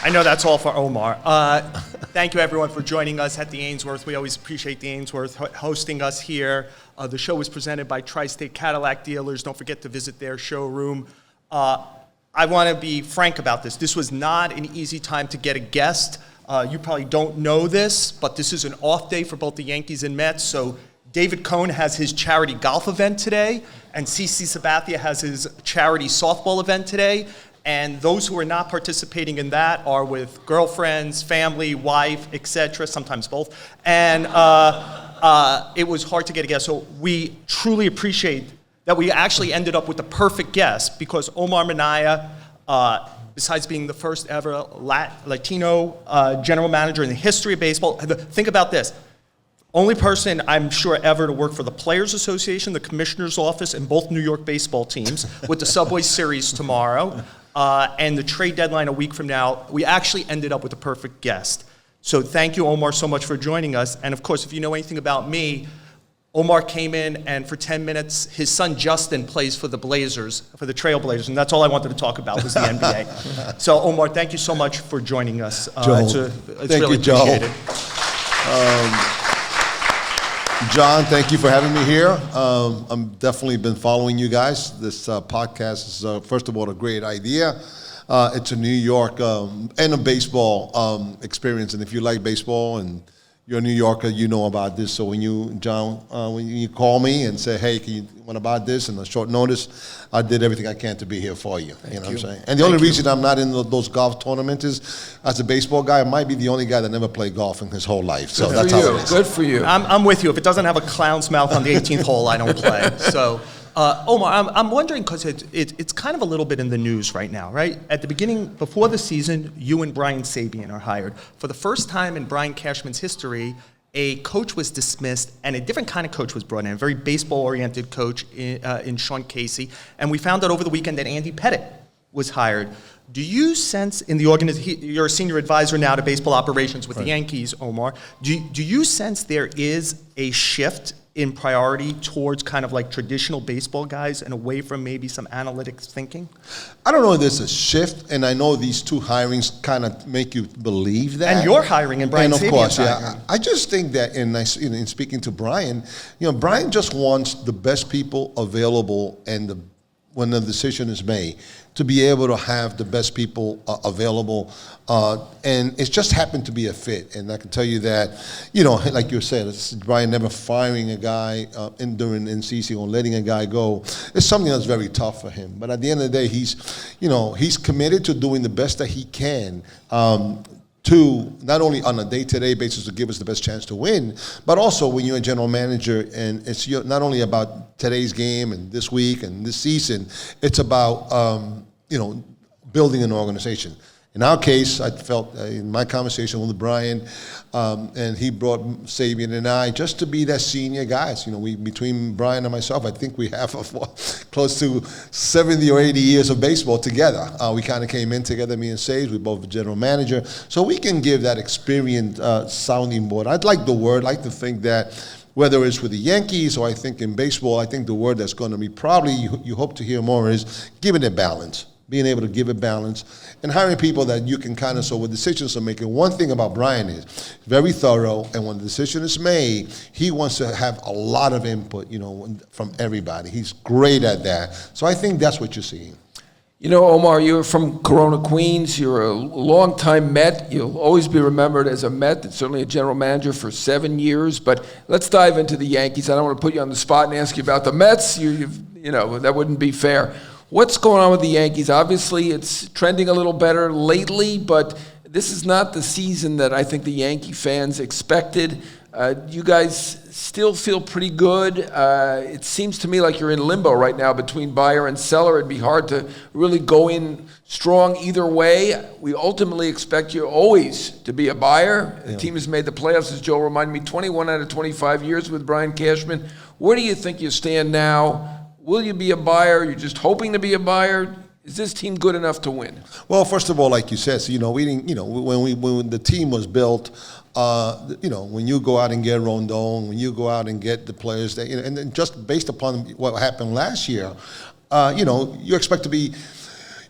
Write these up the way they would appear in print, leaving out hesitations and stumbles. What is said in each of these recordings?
I know that's all for Omar. Thank you, everyone, for joining us at the Ainsworth. We always appreciate the Ainsworth hosting us here. The show was presented by Tri-State Cadillac Dealers. Don't forget to visit their showroom. I want to be frank about this. This was not an easy time to get a guest. You probably don't know this, but this is an off day for both the Yankees and Mets. So David Cohen has his charity golf event today, and CC Sabathia has his charity softball event today. And those who are not participating in that are with girlfriends, family, wife, etc., sometimes both. And it was hard to get a guest. So we truly appreciate that we actually ended up with the perfect guest, because Omar Minaya, besides being the first ever Latino general manager in the history of baseball, think about this. Only person, I'm sure, ever to work for the Players Association, the Commissioner's Office, and both New York baseball teams with the Subway Series tomorrow. And the trade deadline a week from now. We actually ended up with a perfect guest. So thank you, Omar, so much for joining us. And of course, if you know anything about me, Omar came in, and for 10 minutes, his son Justin plays for the Blazers, for the Trail Blazers, and that's all I wanted to talk about was the NBA. So Omar, thank you so much for joining us. It's really appreciated. John, thank you for having me here. I've definitely been following you guys. This podcast is, first of all, a great idea. It's a New York and a baseball experience. And if you like baseball and you're a New Yorker, you know about this. So when you, John, when you call me and say, hey, can you want about this, and a short notice, I did everything I can to be here for you. You know what I'm saying? And the only reason I'm not in those golf tournaments is, as a baseball guy, I might be the only guy that never played golf in his whole life. So that's how it is. Good for you. I'm with you. If it doesn't have a clown's mouth on the 18th hole, I don't play. So, Omar, I'm wondering, because it's kind of a little bit in the news right now, right? At the beginning, before the season, you and Brian Sabian are hired. For the first time in Brian Cashman's history, a coach was dismissed, and a different kind of coach was brought in, a very baseball-oriented coach in Sean Casey. And we found out over the weekend that Andy Pettit was hired. Do you sense in the organization, you're a senior advisor now to baseball operations with the Yankees, Omar, do you sense there is a shift in priority towards kind of like traditional baseball guys and away from maybe some analytics thinking? I don't know if there's a shift, and I know these two hirings kind of make you believe that. And you're hiring, and Brian Sabian's hiring. Yeah. I just think that in speaking to Brian, Brian just wants the best people available, and when the decision is made, to be able to have the best people available. And it's just happened to be a fit. And I can tell you that, like you said, it's Brian never firing a guy during in-season or letting a guy go. It's something that's very tough for him. But at the end of the day, he's committed to doing the best that he can, to not only on a day-to-day basis to give us the best chance to win, but also when you're a general manager, and it's not only about today's game and this week and this season, it's about building an organization. In our case, I felt in my conversation with Brian, and he brought Sabian and I just to be that senior guys. Between Brian and myself, I think we have close to 70 or 80 years of baseball together. We kind of came in together, me and Sage. We're both the general manager. So we can give that experienced sounding board. I'd like to think that whether it's with the Yankees or I think in baseball, I think the word that's going to be probably you hope to hear more is giving it balance. Being able to give it balance, and hiring people that you can kind of, so when decisions are making, one thing about Brian is very thorough, and when the decision is made, he wants to have a lot of input, from everybody. He's great at that. So I think that's what you're seeing. Omar, you're from Corona, Queens. You're a longtime Met. You'll always be remembered as a Met, certainly a general manager for 7 years. But let's dive into the Yankees. I don't want to put you on the spot and ask you about the Mets. That wouldn't be fair. What's going on with the Yankees? Obviously, it's trending a little better lately, but this is not the season that I think the Yankee fans expected. You guys still feel pretty good. It seems to me like you're in limbo right now between buyer and seller. It'd be hard to really go in strong either way. We ultimately expect you always to be a buyer. The team has made the playoffs, as Joe reminded me, 21 out of 25 years with Brian Cashman. Where do you think you stand now? Will you be a buyer? You're just hoping to be a buyer? Is this team good enough to win? Well, first of all, like you said, we didn't, when the team was built, when you go out and get Rondon, when you go out and get the players that, and then just based upon what happened last year, you expect to be,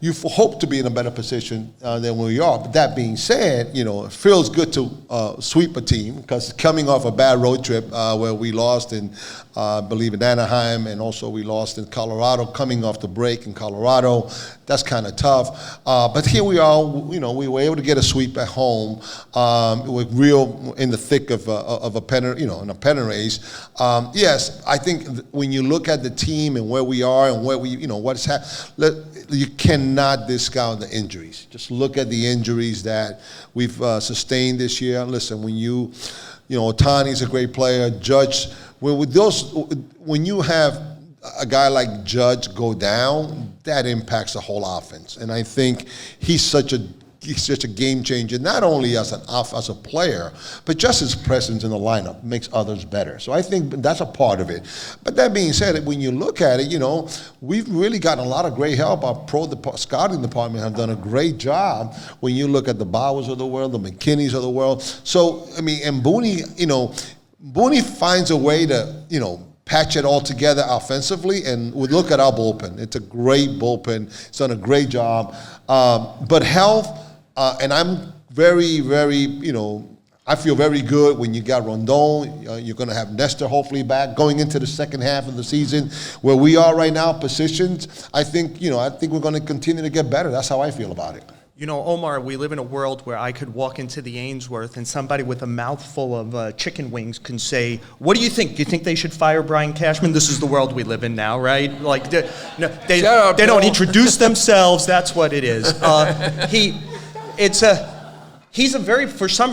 you hope to be in a better position than we are. But that being said, it feels good to sweep a team, because coming off a bad road trip where we lost in, I believe, in Anaheim, and also we lost in Colorado, coming off the break in Colorado, that's kind of tough. But here we are, we were able to get a sweep at home. We're real in the thick of a pennant, in a pennant race. Yes, I think when you look at the team and where we are and where we, what's happening, you cannot discount the injuries. Just look at the injuries that we've sustained this year. Listen, when Ohtani's a great player, Judge, when you have a guy like Judge go down, that impacts the whole offense. And I think he's such a game changer, not only as a player, but just his presence in the lineup makes others better. So I think that's a part of it. But that being said, when you look at it, we've really gotten a lot of great help. Our scouting department have done a great job when you look at the Bowers of the world, the McKinneys of the world. So, and Booney finds a way to, patch it all together offensively, and we look at our bullpen. It's a great bullpen. It's done a great job. But health, and I'm very, very, I feel very good when you got Rondon. You're going to have Nestor hopefully back going into the second half of the season. Where we are right now, positions, I think we're going to continue to get better. That's how I feel about it. Omar, we live in a world where I could walk into the Ainsworth and somebody with a mouthful of chicken wings can say, "What do you think? Do you think they should fire Brian Cashman?" This is the world we live in now, right? Like, they don't introduce themselves. That's what it is.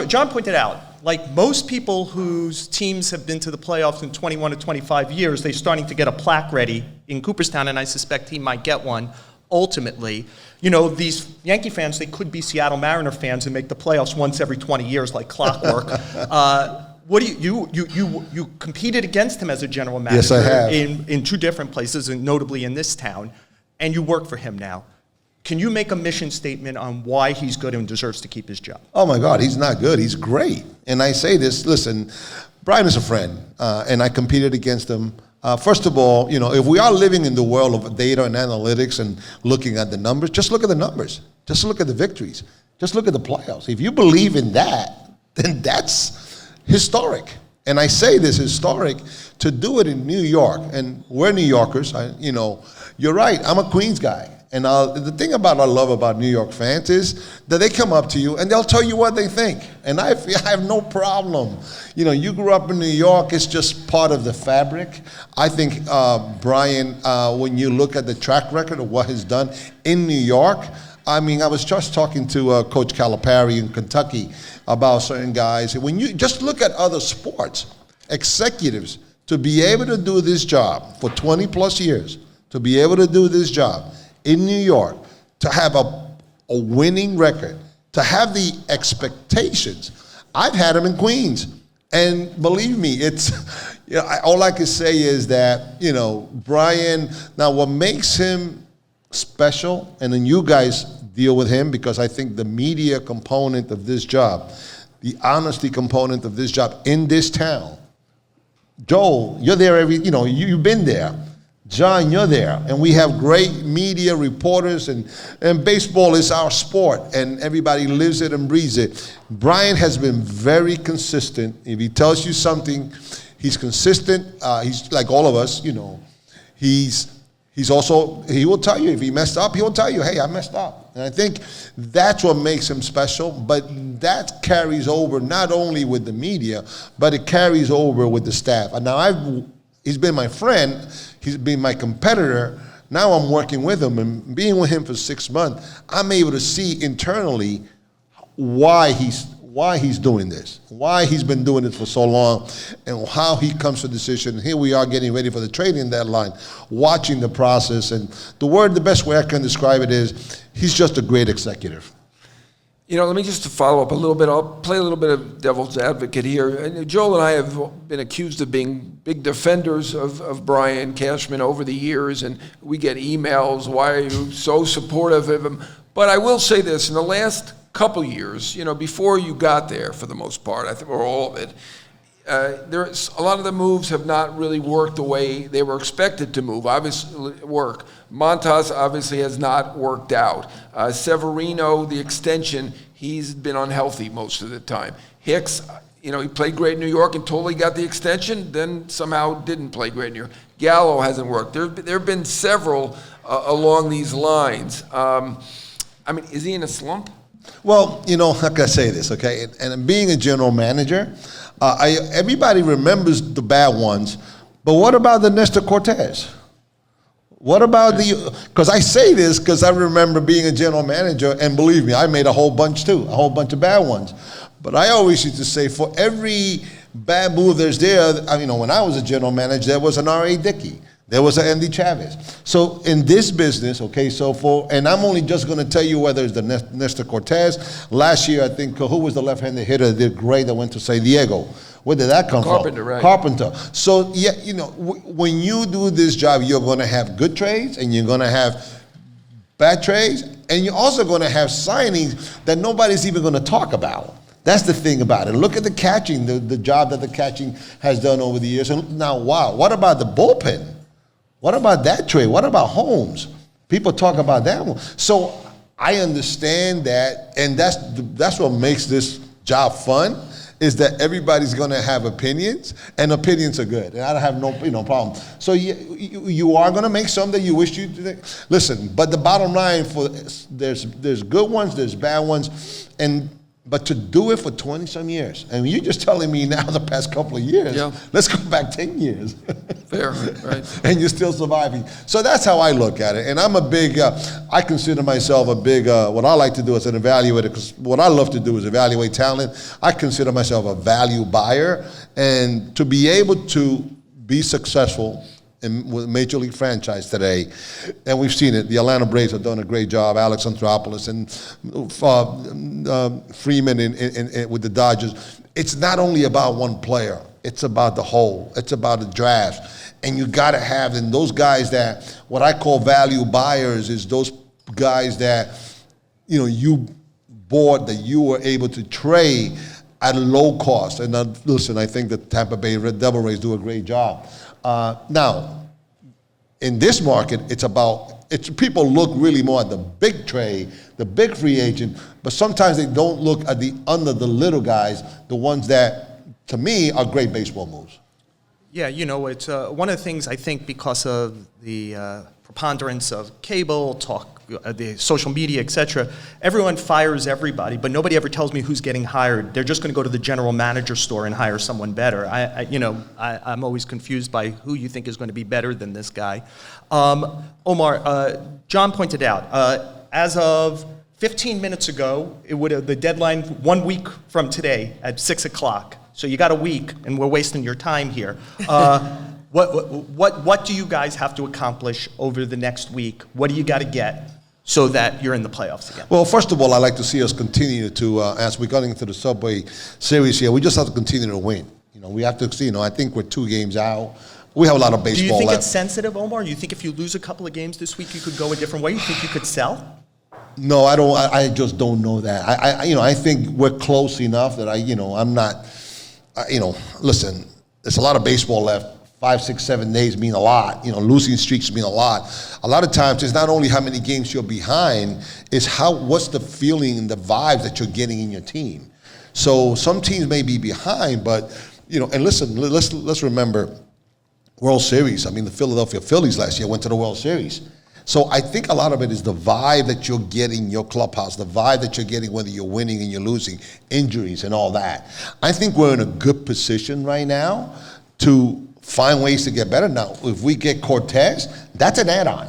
John pointed out, like most people whose teams have been to the playoffs in 21 to 25 years, they're starting to get a plaque ready in Cooperstown, and I suspect he might get one ultimately. These Yankee fans, they could be Seattle Mariner fans and make the playoffs once every 20 years like clockwork. What do you competed against him as a general manager? Yes, I have. In two different places, and notably in this town, and you work for him now. Can you make a mission statement on why he's good and deserves to keep his job? Oh my God, he's not good. He's great. And I say this, listen, Brian is a friend, and I competed against him. First of all, if we are living in the world of data and analytics and looking at the numbers, just look at the numbers. Just look at the victories. Just look at the playoffs. If you believe in that, then that's historic. And I say this historic to do it in New York. And we're New Yorkers. You're right. I'm a Queens guy. And the thing I love about New York fans is that they come up to you and they'll tell you what they think. And I have no problem. You grew up in New York. It's just part of the fabric. I think Brian, when you look at the track record of what he's done in New York, I was just talking to Coach Calipari in Kentucky about certain guys. When you just look at other sports, executives, to be able to do this job for 20 plus years, to be able to do this job in New York, to have a winning record, to have the expectations. I've had him in Queens. And believe me, it's, all I can say is that, Brian, now what makes him special, and then you guys deal with him, because I think the media component of this job, the honesty component of this job in this town, Joel, you're there you've been there. John, you're there, and we have great media reporters, and baseball is our sport, and everybody lives it and breathes it. Brian has been very consistent. If he tells you something, he's consistent. He's like all of us, He's also, he will tell you if he messed up, he'll tell you, hey, I messed up. And I think that's what makes him special, but that carries over not only with the media, but it carries over with the staff. And now he's been my friend, he's been my competitor. Now I'm working with him, and being with him for 6 months, I'm able to see internally why he's doing this, why he's been doing it for so long, and how he comes to a decision. Here we are getting ready for the trading deadline, watching the process, and the best way I can describe it is he's just a great executive. Let me just follow up a little bit. I'll play a little bit of devil's advocate here. And Joel and I have been accused of being big defenders of Brian Cashman over the years, and we get emails, why are you so supportive of him? But I will say this, in the last couple years, before you got there for the most part, I think, or all of it, there's a lot of the moves have not really worked the way they were expected to move. Obviously, work. Montas obviously has not worked out. Severino, the extension, he's been unhealthy most of the time. Hicks, he played great in New York until he got the extension, then somehow didn't play great in New York. Gallo hasn't worked. There have been several along these lines. Is he in a slump? Well, how can I say this, okay? And being a general manager, everybody remembers the bad ones, but what about the Nestor Cortez? What about because I say this because I remember being a general manager, and believe me, I made a whole bunch too, a whole bunch of bad ones. But I always used to say, for every bad move there's there, when I was a general manager, there was an R.A. Dickey. There was an Andy Chavez. So in this business, okay, and I'm only just going to tell you whether it's the Nestor Cortez. Last year, I think, who was the left-handed hitter that did great that went to San Diego? Where did that come from? Carpenter, right. Carpenter. So, yeah, when you do this job, you're going to have good trades and you're going to have bad trades, and you're also going to have signings that nobody's even going to talk about. That's the thing about it. Look at the catching, the job that the catching has done over the years. And now, wow, what about the bullpen? What about that trade? What about Holmes? People talk about that one. So I understand that, and that's what makes this job fun, is that everybody's going to have opinions, and opinions are good, and I don't have no problem. So you are going to make some that you wish you did. Listen, but the bottom line there's good ones, there's bad ones, but to do it for 20-some years, and you're just telling me now the past couple of years, let's go back 10 years. Fair, right. And you're still surviving. So that's how I look at it. And I'm a big, I consider myself a big, what I like to do as an evaluator, because what I love to do is evaluate talent. I consider myself a value buyer. And to be able to be successful with Major League franchise today, and we've seen it. The Atlanta Braves have done a great job. Alex Anthopoulos and Freeman with the Dodgers. It's not only about one player. It's about the whole. It's about the draft. And you got to have, and those guys that, what I call value buyers, is those guys that, you bought, that you were able to trade at a low cost. And listen, I think the Tampa Bay Devil Rays do a great job. Now, in this market, people look really more at the big trade, the big free agent, but sometimes they don't look at under the little guys, the ones that, to me, are great baseball moves. Yeah, it's one of the things I think because of the preponderance of cable, talk, the social media, etc. Everyone fires everybody, but nobody ever tells me who's getting hired. They're just going to go to the general manager store and hire someone better. I'm always confused by who you think is going to be better than this guy. Omar, John pointed out, as of 15 minutes ago, the deadline 1 week from today at 6 o'clock. So you got a week, and we're wasting your time here. What do you guys have to accomplish over the next week? What do you got to get so that you're in the playoffs again? Well, first of all, I'd like to see us continue to, as we're getting into the Subway Series here, we just have to continue to win. We have to see, I think we're 2 games out. We have a lot of baseball left. Do you think it's sensitive, Omar? You think if you lose a couple of games this week, you could go a different way? You think you could sell? No, I don't. I just don't know that. I think we're close enough that I'm not. Listen, there's a lot of baseball left. 5, 6, 7 days mean a lot. Losing streaks mean a lot. A lot of times, it's not only how many games you're behind, it's what's the feeling and the vibes that you're getting in your team. So some teams may be behind, but and listen, let's remember World Series. The Philadelphia Phillies last year went to the World Series. So I think a lot of it is the vibe that you're getting in your clubhouse, the vibe that you're getting whether you're winning and you're losing, injuries and all that. I think we're in a good position right now to find ways to get better. Now, if we get Cortez, that's an add-on.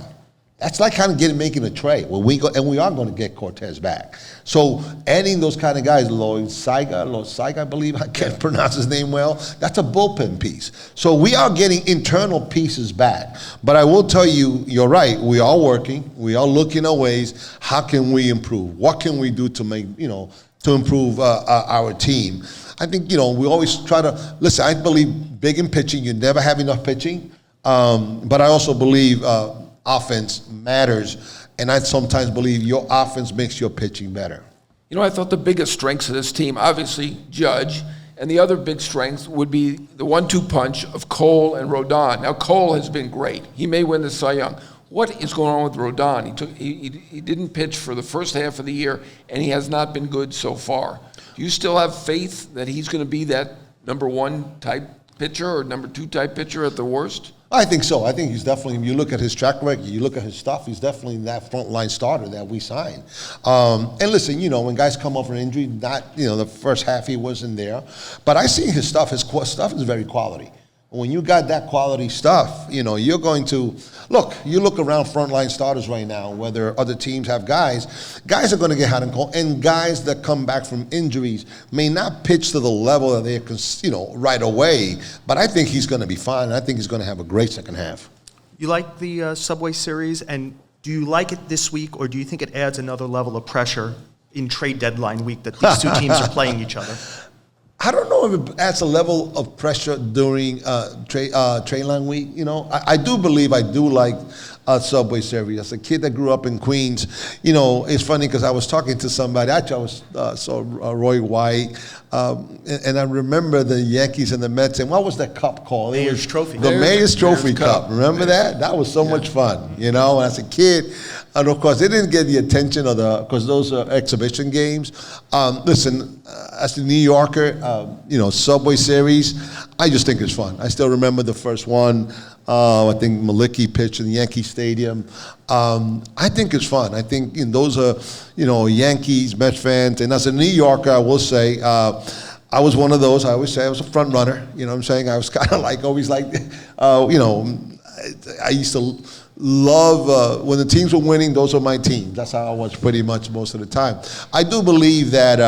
That's like kind of making a trade. Well, we are going to get Cortez back. So adding those kind of guys, Lloyd Saiga, I believe, I can't pronounce his name well, that's a bullpen piece. So we are getting internal pieces back. But I will tell you, you're right, we are working, we are looking at ways, how can we improve? What can we do to make, to improve our team? I think, we always try to, listen, I believe big in pitching, you never have enough pitching, but I also believe offense matters, and I sometimes believe your offense makes your pitching better. I thought the biggest strengths of this team, obviously Judge, And the other big strength would be the 1-2 punch of Cole and Rodon. Now, Cole has been great. He may win the Cy Young. What is going on with Rodon? He didn't pitch for the first half of the year, and he has not been good so far. Do you still have faith that he's going to be that number 1 type pitcher or number 2 type pitcher at the worst? I think so. I think he's definitely, if you look at his track record, you look at his stuff, he's definitely that frontline starter that we signed. And listen, when guys come off an injury, the first half he wasn't there. But I see his stuff. His stuff is very quality. When you got that quality stuff, you're going to, you look around frontline starters right now, whether other teams have guys are going to get hot and cold, and guys that come back from injuries may not pitch to the level that they're, right away, but I think he's going to be fine, and I think he's going to have a great second half. You like the Subway Series, and do you like it this week, or do you think it adds another level of pressure in trade deadline week that these two teams are playing each other? I don't know if it adds a level of pressure during trade line week. I do believe I do like Subway Series. As a kid that grew up in Queens, it's funny because I was talking to somebody. Actually, I saw Roy White, and I remember the Yankees and the Mets. And what was that cup called? Mayor's Trophy. The Mayor's Trophy Cup. Remember that? That was so much fun. And as a kid, and of course, they didn't get the attention of because those are exhibition games. Listen, as a New Yorker, Subway Series, I just think it's fun. I still remember the first one. I think Malicki pitched in the Yankee Stadium. I think it's fun. I think those are, Yankees, Mets fans. And as a New Yorker, I will say, I was one of those. I always say I was a front runner. You know what I'm saying? I was kind of I used to love when the teams were winning. Those were my teams. That's how I was pretty much most of the time. I do believe that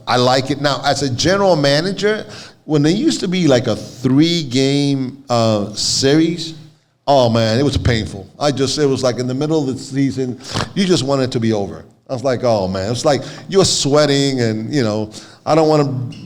I like it now as a general manager. When there used to be like a 3-game series, oh man, it was painful. It was like in the middle of the season, you just wanted it to be over. I was like, oh man, it's like you're sweating, and I don't want to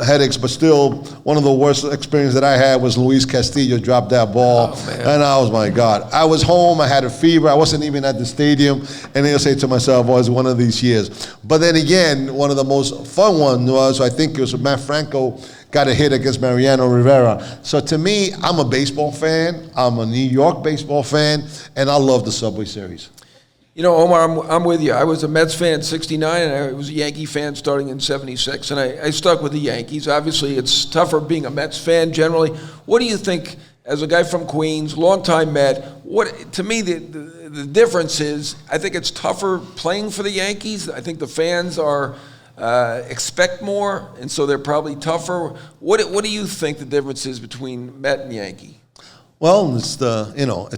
headaches, but still, one of the worst experiences that I had was Luis Castillo dropped that ball, and I was, my God. I was home, I had a fever, I wasn't even at the stadium, and I'll say to myself, well, it's one of these years. But then again, one of the most fun ones was, I think it was Matt Franco got a hit against Mariano Rivera. So to me, I'm a baseball fan, I'm a New York baseball fan, and I love the Subway Series. Omar, I'm with you. I was a Mets fan in '69, and I was a Yankee fan starting in '76, and I stuck with the Yankees. Obviously, it's tougher being a Mets fan generally. What do you think, as a guy from Queens, longtime Met, to me, the difference is, I think it's tougher playing for the Yankees. I think the fans expect more, and so they're probably tougher. What do you think the difference is between Met and Yankee? Well, it's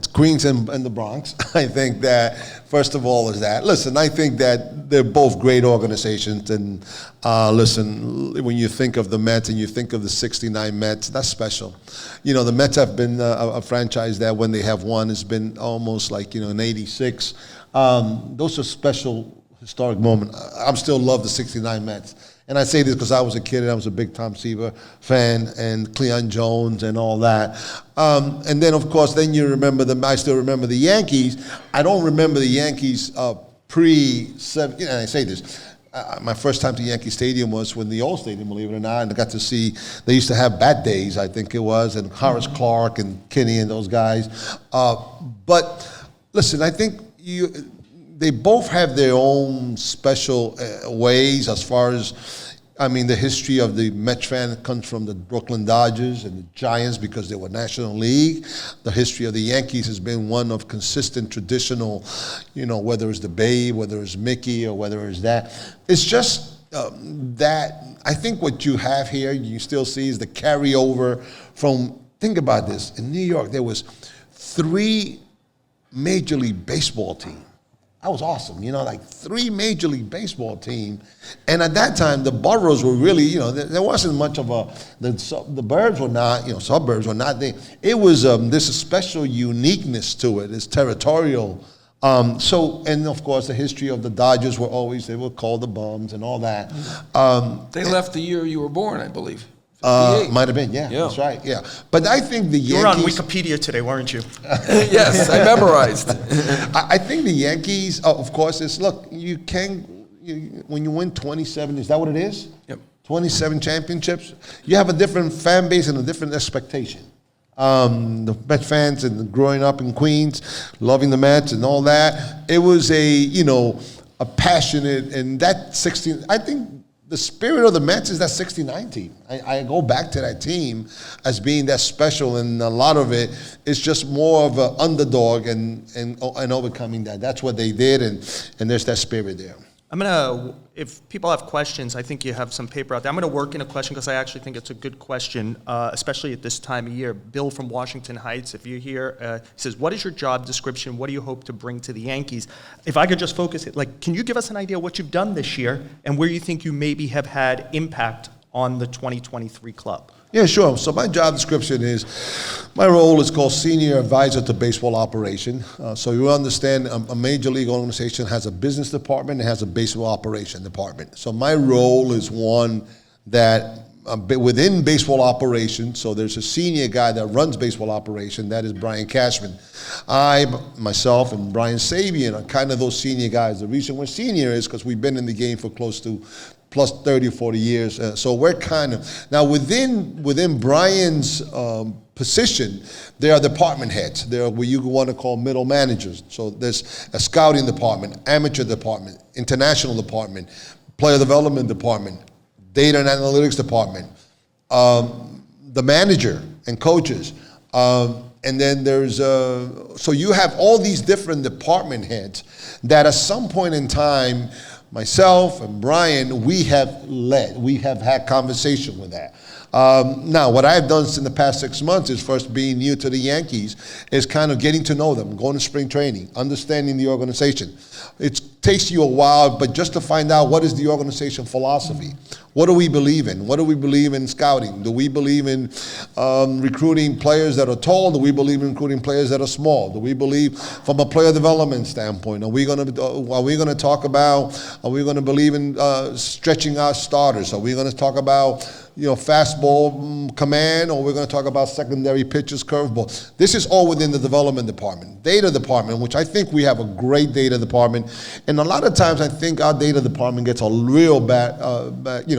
Queens and the Bronx. I think that, first of all, is that. Listen, I think that they're both great organizations. And listen, when you think of the Mets and you think of the '69 Mets, that's special. The Mets have been a franchise that when they have won, it's been almost like, in '86. Those are special, historic moments. I still love the '69 Mets. And I say this because I was a kid and I was a big Tom Seaver fan and Cleon Jones and all that. And then, of course, I still remember the Yankees. I don't remember the Yankees pre-7, and I say this, my first time to Yankee Stadium was when the old stadium, believe it or not, and I got to see, they used to have Bat Days, I think it was, and Horace Clark and Kinney and those guys. But listen, I think they both have their own special ways as far as, the history of the Mets fan comes from the Brooklyn Dodgers and the Giants because they were National League. The history of the Yankees has been one of consistent, traditional, whether it's the Babe, whether it's Mickey, or whether it's that. It's just that I think what you have here, you still see, is the carryover from, think about this, in New York, there was 3 Major League Baseball teams. That was awesome, like 3 Major League Baseball teams. And at that time, the boroughs were really, there wasn't much of the burbs were not, suburbs were not there. It was, there's a special uniqueness to it. It's territorial. And of course, the history of the Dodgers they were called the Bums and all that. They left the year you were born, I believe. Might have been, yeah, that's right, yeah. But I think the Yankees... You were on Wikipedia today, weren't you? Yes, I memorized. I think the Yankees, of course, when you win 27, is that what it is? Yep. 27 championships. You have a different fan base and a different expectation. The Mets fans and growing up in Queens, loving the Mets and all that, it was a passionate, and that 16, I think the spirit of the Mets is that 69 team. I go back to that team as being that special, and a lot of it is just more of an underdog and overcoming that. That's what they did, and there's that spirit there. If people have questions, I think you have some paper out there. I'm going to work in a question because I actually think it's a good question, especially at this time of year. Bill from Washington Heights, if you're here, he says, what is your job description? What do you hope to bring to the Yankees? If I could just focus it, can you give us an idea of what you've done this year and where you think you maybe have had impact on the 2023 club? Yeah, sure. So my job description is, my role is called Senior Advisor to Baseball Operation. So you understand a major league organization has a business department and has a baseball operation department. So my role is one that within baseball operations, so there's a senior guy that runs baseball operation, that is Brian Cashman. I, myself, and Brian Sabian are kind of those senior guys. The reason we're senior is because we've been in the game for close to plus 30 or 40 years. So we're kind of, now within Brian's position, there are department heads. There are what you want to call middle managers. So there's a scouting department, amateur department, international department, player development department, data and analytics department, the manager and coaches. And then there's, so you have all these different department heads that at some point in time, myself and Brian, we have had conversation with that. Now, what I've done in the past 6 months is, first being new to the Yankees, is kind of getting to know them, going to spring training, understanding the organization. It takes you a while, but just to find out what is the organization philosophy. What do we believe in? What do we believe in scouting? Do we believe in recruiting players that are tall? Do we believe in recruiting players that are small? Do we believe from a player development standpoint? Are we going to talk about? Are we going to believe in stretching our starters? Are we going to talk about fastball command, or we're going to talk about secondary pitches, curveball? This is all within the development department. Data department, which I think we have a great data department, and a lot of times I think our data department gets a real bad,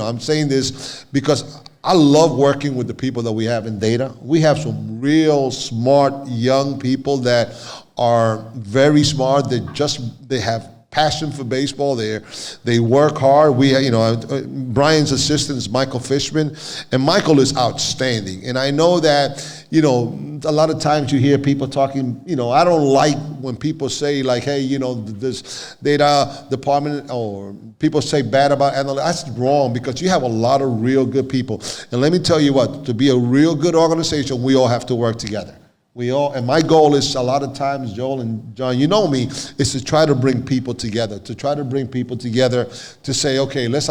I'm saying this because I love working with the people that we have in data. We have some real smart young people that are very smart. They have passion for baseball. They work hard. Brian's assistant is Michael Fishman, and Michael is outstanding. And I know that, a lot of times you hear people talking, I don't like when people say this data department, or people say bad about analytics. That's wrong, because you have a lot of real good people. And let me tell you what, to be a real good organization, we all have to work together. And my goal is, a lot of times, Joel and John, you know me, is to try to bring people together, to say, okay, let's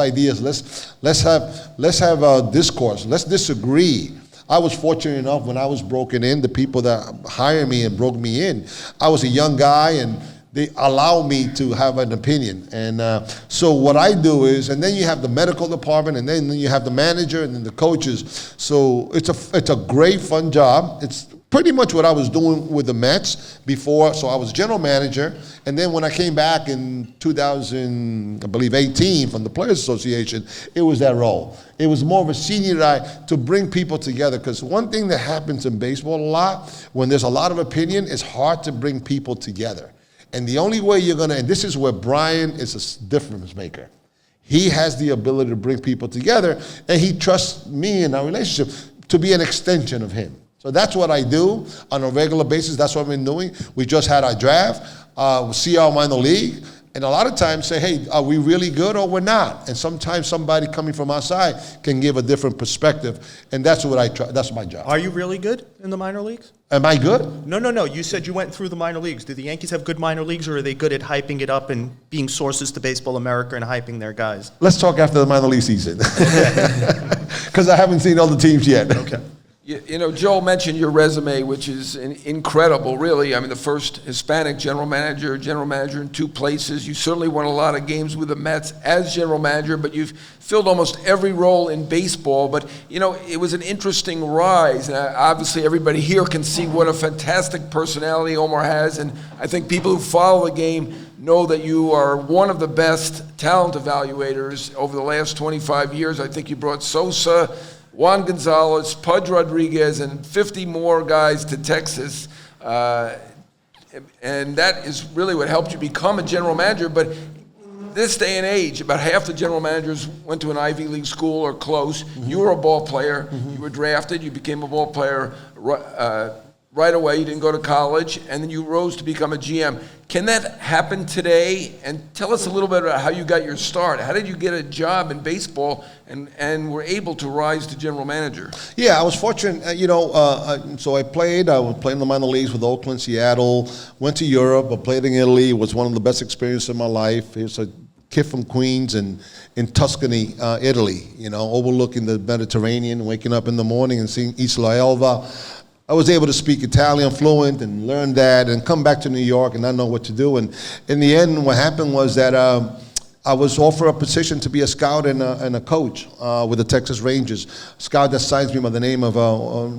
have a discourse, let's disagree. I was fortunate enough when I was broken in, the people that hired me and broke me in, I was a young guy, and they allow me to have an opinion. And so what I do is, and then you have the medical department, and then you have the manager, and then the coaches. So it's a great, fun job. It's pretty much what I was doing with the Mets before. So I was general manager, and then when I came back in 2018 from the Players Association, it was that role. It was more of a senior guy to bring people together, because one thing that happens in baseball a lot, when there's a lot of opinion, it's hard to bring people together. And the only way you're going to, and this is where Brian is a difference maker. He has the ability to bring people together, and he trusts me in our relationship to be an extension of him. So that's what I do on a regular basis. That's what I've been doing. We just had our draft. We'll see our minor league. And a lot of times say, hey, are we really good or we're not? And sometimes somebody coming from outside can give a different perspective. And that's what I try. That's my job. Are you really good in the minor leagues? Am I good? No. You said you went through the minor leagues. Do the Yankees have good minor leagues, or are they good at hyping it up and being sources to Baseball America and hyping their guys? Let's talk after the minor league season. Because I haven't seen all the teams yet. Okay. You know, Joel mentioned your resume, which is incredible, really. I mean, the first Hispanic general manager in 2 places. You certainly won a lot of games with the Mets as general manager, but you've filled almost every role in baseball. But, you know, it was an interesting rise. And obviously, everybody here can see what a fantastic personality Omar has. And I think people who follow the game know that you are one of the best talent evaluators over the last 25 years. I think you brought Sosa, Juan Gonzalez, Pudge Rodriguez, and 50 more guys to Texas. And that is really what helped you become a general manager. But this day and age, about half the general managers went to an Ivy League school or close. Mm-hmm. You were a ball player. Mm-hmm. You were drafted. You became a ball player right away. You didn't go to college. And then you rose to become a GM. Can that happen today? And tell us a little bit about how you got your start. How did you get a job in baseball and were able to rise to general manager? Yeah, I was fortunate. So I was playing in the minor leagues with Oakland, Seattle, went to Europe, I played in Italy. It was one of the best experiences of my life. It was a kid from Queens and in Tuscany, Italy, overlooking the Mediterranean, waking up in the morning and seeing Isla Elba. I was able to speak Italian fluent and learn that and come back to New York and not know what to do. And in the end, what happened was that I was offered a position to be a scout and a coach with the Texas Rangers. A scout that signs me by the name of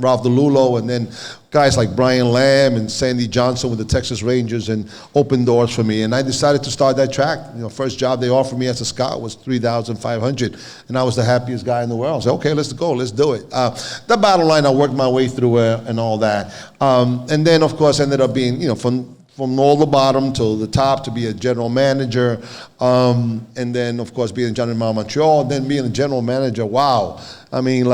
Ralph DeLulo, and then guys like Brian Lamb and Sandy Johnson with the Texas Rangers, and opened doors for me. And I decided to start that track. First job they offered me as a scout was $3,500, and I was the happiest guy in the world. I said, okay, let's go, let's do it. The bottom line, I worked my way through and all that. And then, of course, ended up being, from all the bottom to the top to be a general manager, and then of course being a general manager of Montreal, and then being a general manager. Wow, I mean,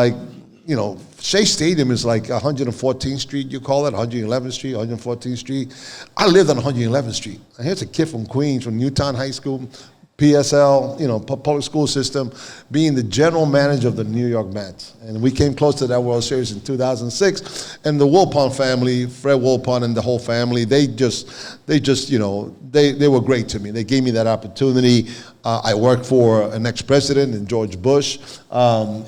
Shea Stadium is like 114th Street, you call it, 111th Street, 114th Street. I lived on 111th Street. And here's a kid from Queens, from Newtown High School, PSL, public school system, being the general manager of the New York Mets. And we came close to that World Series in 2006. And the Wilpon family, Fred Wilpon and the whole family, they were great to me. They gave me that opportunity. I worked for an ex-president, and George Bush,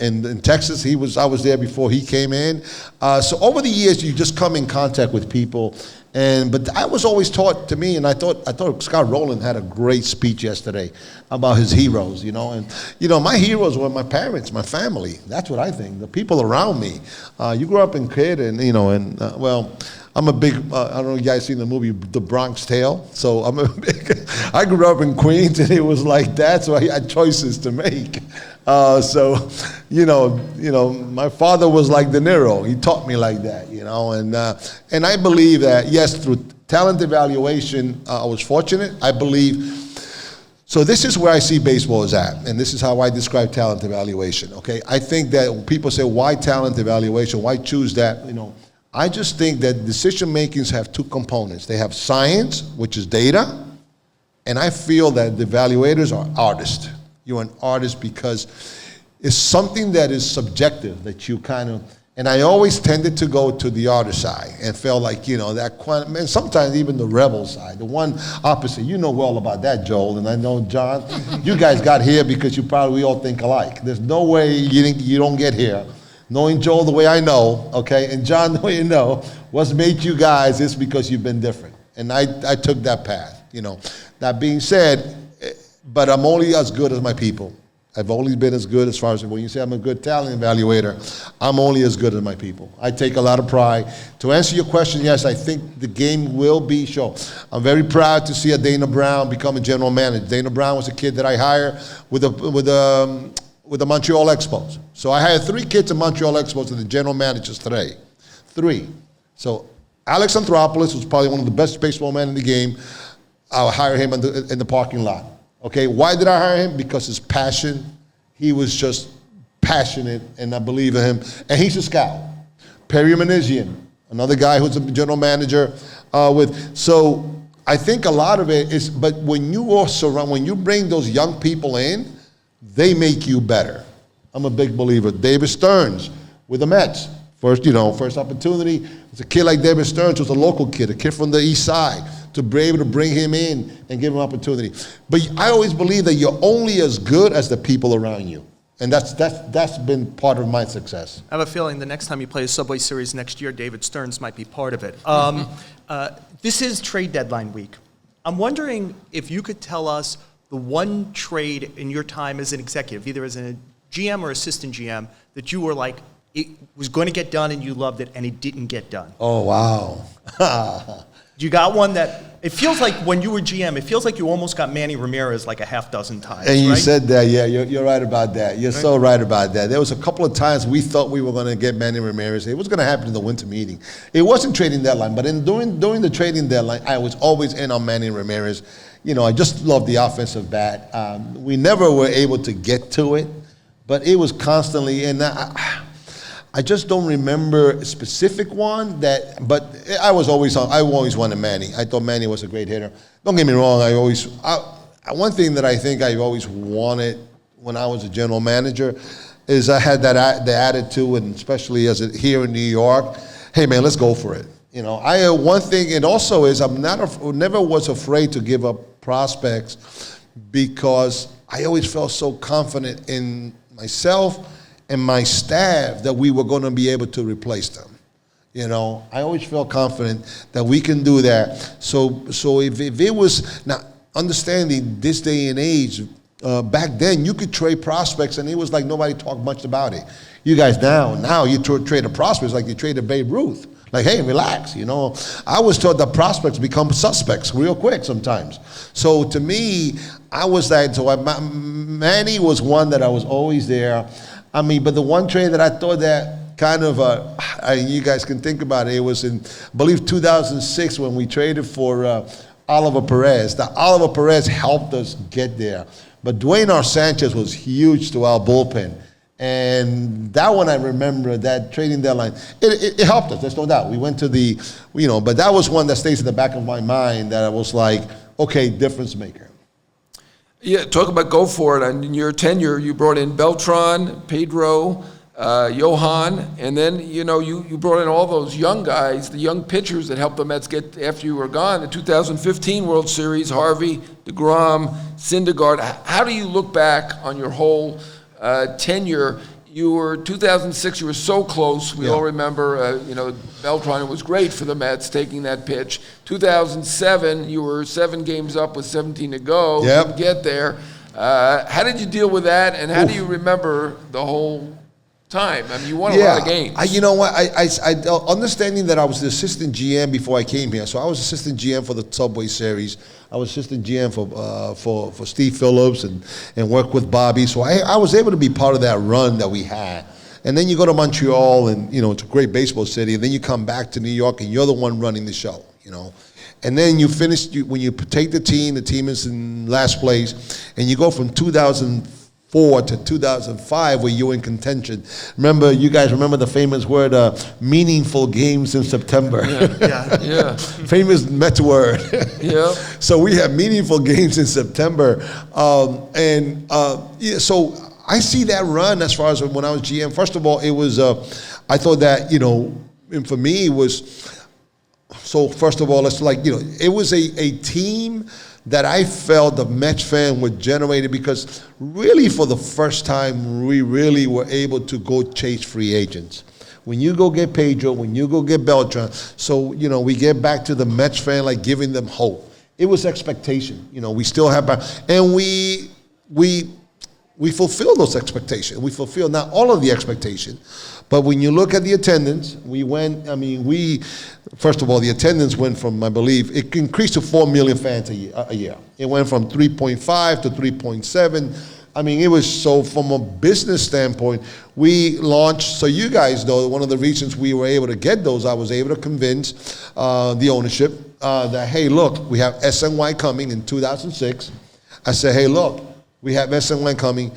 in Texas. I was there before he came in. So over the years, you just come in contact with people. But I was always taught to me, and I thought Scott Rowland had a great speech yesterday about his heroes, And my heroes were my parents, my family. That's what I think. The people around me. You grew up in kid, and I'm a big. I don't know if you guys seen the movie The Bronx Tale. So I grew up in Queens, and it was like that. So I had choices to make. My father was like De Niro. He taught me like that, And I believe that, yes, through talent evaluation, I was fortunate. I believe. So this is where I see baseball is at, and this is how I describe talent evaluation, okay? I think that when people say, why talent evaluation? Why choose that? I just think that decision makings have 2 components. They have science, which is data, and I feel that the evaluators are artists. You're an artist because it's something that is subjective that you and I always tended to go to the artist side and felt like, and sometimes even the rebel side, the one opposite. You know well about that, Joel, and I know, John, you guys got here because we all think alike. There's no way you don't get here. Knowing Joel the way I know, okay, and John the way you know, what's made you guys is because you've been different. And I took that path, That being said, but I'm only as good as my people. I've only been as good as far as when you say I'm a good talent evaluator, I'm only as good as my people. I take a lot of pride. To answer your question, yes, I think the game will be shown. I'm very proud to see a Dana Brown become a general manager. Dana Brown was a kid that I hired with the Montreal Expos. So I hired 3 kids in Montreal Expos as the general managers today. 3. So Alex Anthopoulos was probably one of the best baseball men in the game. I'll hire him in the parking lot. Okay, why did I hire him? Because his passion. He was just passionate, and I believe in him. And he's a scout. Perry Manassian, another guy who's a general manager So I think a lot of it is, but when you bring those young people in, they make you better. I'm a big believer. David Stearns with the Mets. First opportunity. It's a kid like David Stearns was a local kid, a kid from the East Side, to be able to bring him in and give him opportunity. But I always believe that you're only as good as the people around you. And that's been part of my success. I have a feeling the next time you play a Subway Series next year, David Stearns might be part of it. This is trade deadline week. I'm wondering if you could tell us the one trade in your time as an executive, either as a GM or assistant GM, that you were like, it was going to get done and you loved it and it didn't get done. Oh, wow. You got one that, it feels like when you were GM, it feels like you almost got Manny Ramirez like a half dozen times, And you right? said that, yeah, you're right about that. You're so right about that. There was a couple of times we thought we were going to get Manny Ramirez. It was going to happen in the winter meeting. It wasn't trading deadline, but during the trading deadline, I was always in on Manny Ramirez. You know, I just loved the offensive bat. We never were able to get to it, but it was constantly, and I just don't remember a specific one but I always wanted Manny. I thought Manny was a great hitter. Don't get me wrong, one thing that I think I always wanted when I was a general manager is I had the attitude, and especially here in New York, hey man, let's go for it. You know, one thing, and also is never was afraid to give up prospects because I always felt so confident in myself and my staff that we were going to be able to replace them. You know, I always felt confident that we can do that. So if it was, now understanding this day and age, back then you could trade prospects and it was like nobody talked much about it. You guys now you trade a prospect like you trade a Babe Ruth. Like, hey, relax, you know. I was told that prospects become suspects real quick sometimes. So to me, Manny was one that I was always there. I mean, but the one trade that I thought that kind of, you guys can think about it, it was in, I believe, 2006 when we traded for Oliver Perez. That Oliver Perez helped us get there. But Dwayne Sanchez was huge to our bullpen. And that one I remember, that trading deadline, it helped us, there's no doubt. We went to but that was one that stays in the back of my mind that I was like, okay, difference maker. Yeah, talk about go for it. In your tenure, you brought in Beltran, Pedro, Johan, and then, you brought in all those young guys, the young pitchers that helped the Mets get, after you were gone, the 2015 World Series, Harvey, DeGrom, Syndergaard. How do you look back on your whole tenure? 2006, you were so close. We all remember, Beltran, it was great for the Mets taking that pitch. 2007, you were 7 games up with 17 to go. Yep. Didn't get there. How did you deal with that, and how do you remember the whole time? I mean, you won a lot of games. You know what? I understanding that I was the assistant GM before I came here. So I was assistant GM for the Subway Series. I was assistant GM for Steve Phillips and worked with Bobby. So I was able to be part of that run that we had. And then you go to Montreal, and it's a great baseball city. And then you come back to New York, and you're the one running the show. And then you finish when you take the team is in last place, and you go from 2004 to 2005 where you're in contention. You guys remember the famous word, meaningful games in September. Yeah. Famous Mets word. Yeah. So we have meaningful games in September. So I see that run as far as when I was GM. First of all, it was, I thought that, and for me it was, so first of all, it's like, it was a team that I felt the Mets fan would generate it, because really for the first time we really were able to go chase free agents. When you go get Pedro, when you go get Beltran, so we get back to the Mets fan like giving them hope. It was expectation. We still have, and we fulfill those expectations. We fulfill not all of the expectation, but when you look at the attendance, first of all, the attendance went from, I believe, it increased to 4 million fans a year. It went from 3.5 to 3.7. It was, so from a business standpoint, we launched, so you guys know, one of the reasons we were able to get those, I was able to convince the ownership that, hey, look, we have SNY coming in 2006. I said, hey, look, we have SNY coming.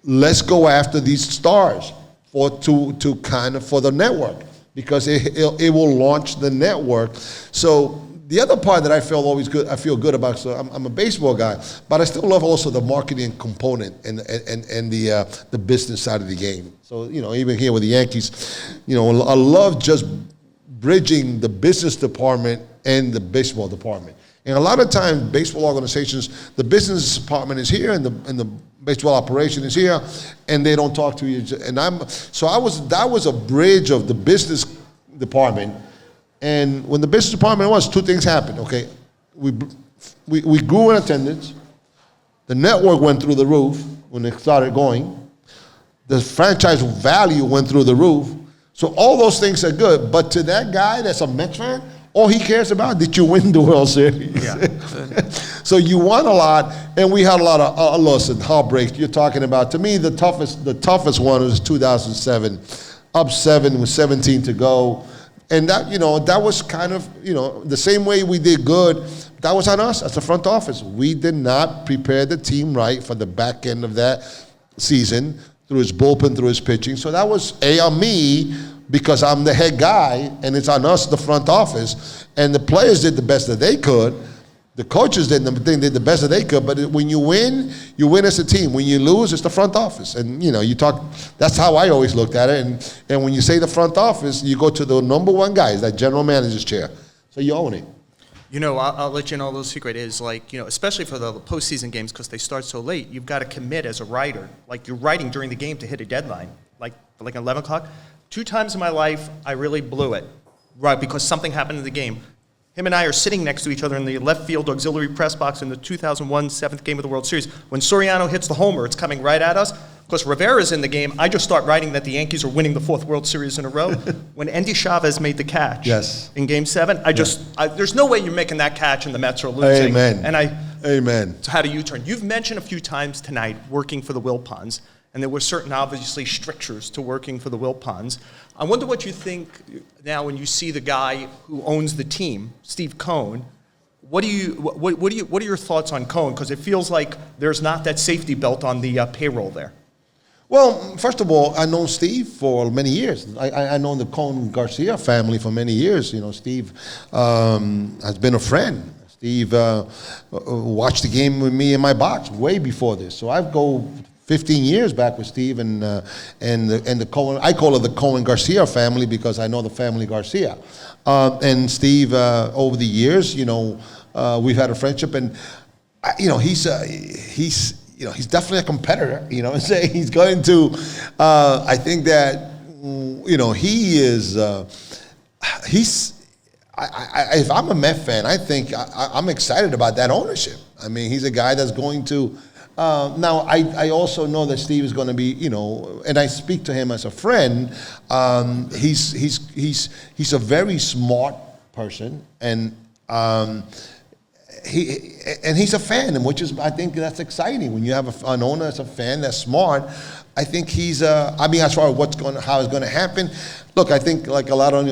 Let's go after these stars for the network, because it will launch the network. So the other part that I feel good about. So I'm a baseball guy, but I still love also the marketing component and the business side of the game. So even here with the Yankees, I love just bridging the business department and the baseball department. And a lot of times, baseball organizations, the business department is here, and the baseball operation is here, and they don't talk to each other. And that was a bridge of the business department. And when the business department was, two things happened. Okay, we grew in attendance. The network went through the roof when it started going. The franchise value went through the roof. So all those things are good. But to that guy that's a Mets fan, all he cares about, did you win the World Series? Yeah. So you won a lot, and we had a lot of loss and heartbreaks. You're talking about, to me, the toughest one was 2007. Up 7 with 17 to go. And that was kind of, the same way we did good, that was on us as the front office. We did not prepare the team right for the back end of that season through his bullpen, through his pitching. So that was on me, because I'm the head guy, and it's on us, the front office. And the players did the best that they could. The coaches did the best that they could. But when you win as a team. When you lose, it's the front office. And you talk. That's how I always looked at it. And when you say the front office, you go to the number one guy, that general manager's chair. So you own it. I'll let you know a little secret is, especially for the postseason games, because they start so late, you've got to commit as a writer. Like, you're writing during the game to hit a deadline, like 11 o'clock. 2 times in my life, I really blew it, right, because something happened in the game. Him and I are sitting next to each other in the left field auxiliary press box in the 2001 7th game of the World Series. When Soriano hits the homer, it's coming right at us. Of course, Rivera's in the game. I just start writing that the Yankees are winning the 4th World Series in a row. When Endy Chavez made the catch in Game 7, there's no way you're making that catch and the Mets are losing. Amen. Amen. So how do you turn? You've mentioned a few times tonight working for the Wilpons, and there were certain, obviously, strictures to working for the Wilpons. I wonder what you think now when you see the guy who owns the team, Steve Cohen. What are your thoughts on Cohen? Because it feels like there's not that safety belt on the payroll there. Well, first of all, I know Steve for many years. I know the Cohen Garcia family for many years. Steve has been a friend. Steve watched the game with me in my box way before this. So I go 15 years back with Steve and the Cohen. I call it the Cohen Garcia family because I know the family Garcia. And Steve, over the years, we've had a friendship, and he's definitely a competitor. He's going to. I think that he is. If I'm a Met fan, I think I'm excited about that ownership. I mean, he's a guy that's going to. Now, I also know that Steve is going to be, and I speak to him as a friend. He's a very smart person, and he's a fan, and I think that's exciting when you have an owner that's a fan that's smart. I think he's. As far as how it's going to happen, look, I think like a lot of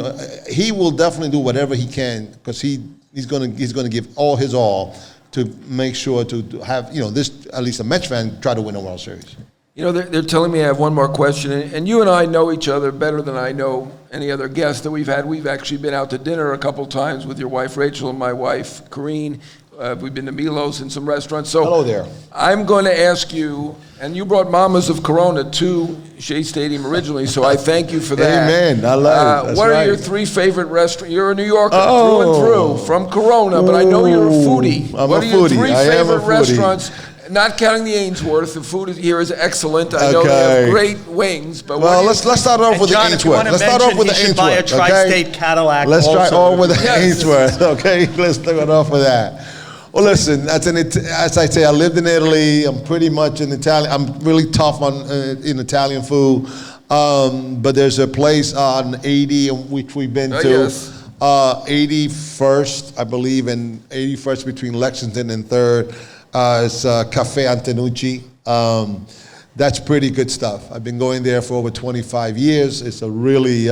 he will definitely do whatever he can because he's going to give all his all to make sure to have, this, at least a Mets fan, try to win a World Series. They're telling me I have one more question, and you and I know each other better than I know any other guest that we've had. We've actually been out to dinner a couple times with your wife, Rachel, and my wife, Corrine. We've been to Milos and some restaurants. So hello there. I'm going to ask you, and you brought Mamas of Corona to Shea Stadium originally, so I thank you for that. Amen. I love it. What are your 3 favorite restaurants? You're a New Yorker through and through, from Corona, but I know you're a foodie. What are your 3 favorite restaurants? Not counting the Ainsworth, the food here is excellent. I know they have great wings, but let's start off with the Ainsworth. Let's start off with the Ainsworth. Buy a tri-state Cadillac. Let's start off with the Ainsworth. Okay, let's start off with that. Well, listen, as I say, I lived in Italy. I'm pretty much an Italian. I'm really tough in Italian food. But there's a place on 80 which we've been to. Yes. 81st, I believe, and 81st between Lexington and 3rd. It's Cafe Antonucci. That's pretty good stuff. I've been going there for over 25 years. It's a really,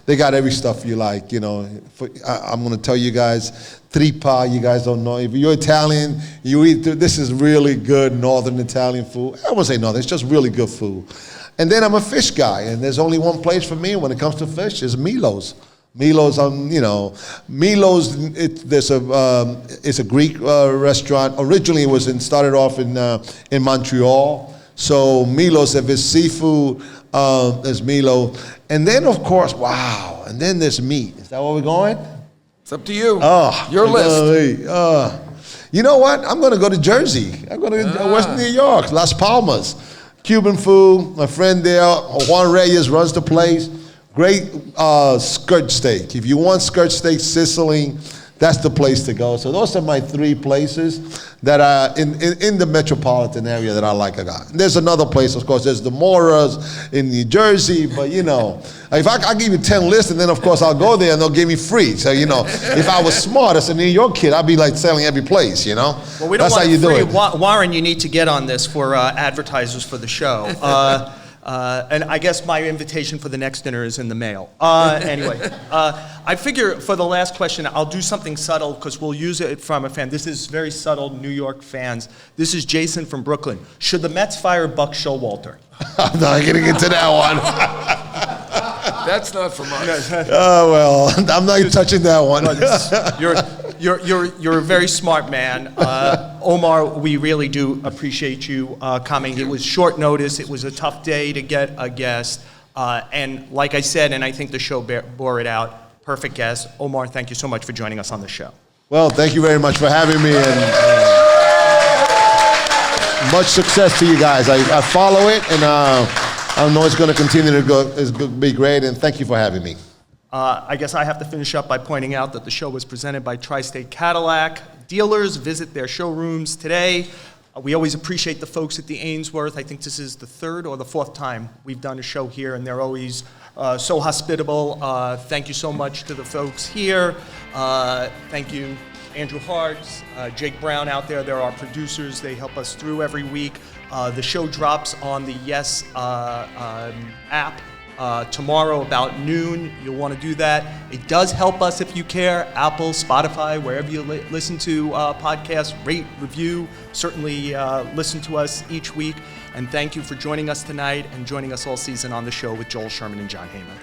they got every stuff you like, I'm going to tell you guys, tripa, you guys don't know. If you're Italian, you eat, this is really good Northern Italian food. I won't say northern, it's just really good food. And then I'm a fish guy, and there's only one place for me when it comes to fish, is Milos. Milos, Milos. It's a Greek restaurant. Originally, started off in Montreal. So Milos, if it's seafood, there's Milo, and then of course, wow, and then there's meat. Is that where we're going? It's up to you. Oh, Your list. You know what? I'm going to go to Jersey. I'm going to West New York, Las Palmas. Cuban food. My friend there, Juan Reyes, runs the place. Great skirt steak. If you want skirt steak, Sicily, that's the place to go. So those are my 3 places that are in the metropolitan area that I like a lot. There's another place, of course. There's the Moras in New Jersey, but if I give you 10 lists, and then of course I'll go there and they'll give me free. So if I was smart as a New York kid, I'd be like selling every place. Well, we don't that's want how you free. do it. Warren, you need to get on this for advertisers for the show. And I guess my invitation for the next dinner is in the mail. Anyway, I figure for the last question, I'll do something subtle because we'll use it from a fan. This is very subtle, New York fans. This is Jason from Brooklyn. Should the Mets fire Buck Showalter? I'm not getting into that one. That's not from us. Oh, well, I'm not touching that one. You're a very smart man. Omar, we really do appreciate you coming. It was short notice. It was a tough day to get a guest. And like I said, and I think the show bore it out, perfect guest. Omar, thank you so much for joining us on the show. Well, thank you very much for having me, and much success to you guys. I follow it, and I know it's going to continue to go. It's going to be great, and thank you for having me. I guess I have to finish up by pointing out that the show was presented by Tri-State Cadillac. Dealers, visit their showrooms today. We always appreciate the folks at the Ainsworth. I think this is the 3rd or the 4th time we've done a show here, and they're always so hospitable. Thank you so much to the folks here. Thank you, Andrew Hartz, Jake Brown out there. They're our producers. They help us through every week. The show drops on the Yes app. Tomorrow about noon. You'll want to do that. It does help us if you care. Apple, Spotify, wherever you listen to podcasts, rate, review. Certainly listen to us each week. And thank you for joining us tonight and joining us all season on the show with Joel, Sherman, and Jon Heyman.